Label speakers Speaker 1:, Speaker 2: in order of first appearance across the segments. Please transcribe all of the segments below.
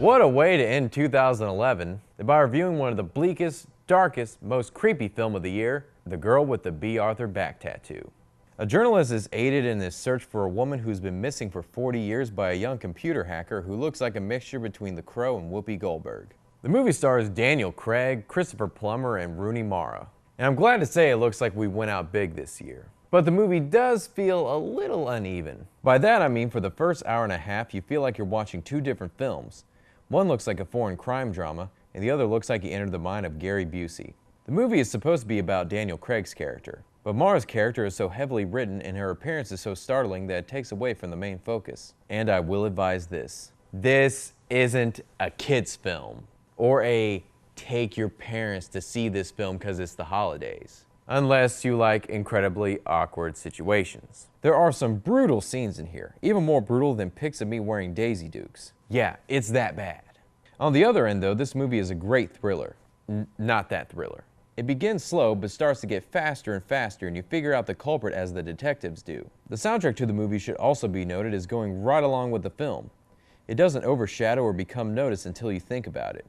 Speaker 1: What a way to end 2011 by reviewing one of the bleakest, darkest, most creepy film of the year, The Girl with the B. Arthur back tattoo. A journalist is aided in his search for a woman who's been missing for 40 years by a young computer hacker who looks like a mixture between The Crow and Whoopi Goldberg. The movie stars Daniel Craig, Christopher Plummer, and Rooney Mara. And I'm glad to say it looks like we went out big this year. But the movie does feel a little uneven. By that I mean for the first hour and a half you feel like you're watching two different films. One looks like a foreign crime drama, and the other looks like he entered the mind of Gary Busey. The movie is supposed to be about Daniel Craig's character, but Mara's character is so heavily written and her appearance is so startling that it takes away from the main focus. And I will advise this. This isn't a kid's film, or a take your parents to see this film because it's the holidays. Unless you like incredibly awkward situations. There are some brutal scenes in here, even more brutal than pics of me wearing Daisy Dukes. Yeah, it's that bad. On the other end though, this movie is a great thriller. Not that thriller. It begins slow but starts to get faster and faster and you figure out the culprit as the detectives do. The soundtrack to the movie should also be noted as going right along with the film. It doesn't overshadow or become noticed until you think about it.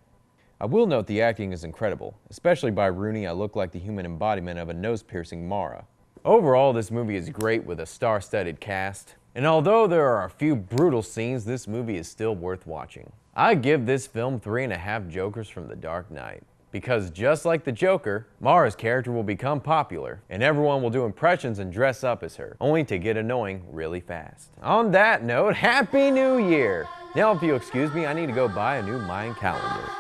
Speaker 1: I will note the acting is incredible, especially by Rooney. I look like the human embodiment of a nose-piercing Mara. Overall, this movie is great with a star-studded cast, and although there are a few brutal scenes, this movie is still worth watching. I give this film 3.5 Jokers from The Dark Knight, because just like the Joker, Mara's character will become popular, and everyone will do impressions and dress up as her, only to get annoying really fast. On that note, Happy New Year! Now if you'll excuse me, I need to go buy a new Mayan calendar.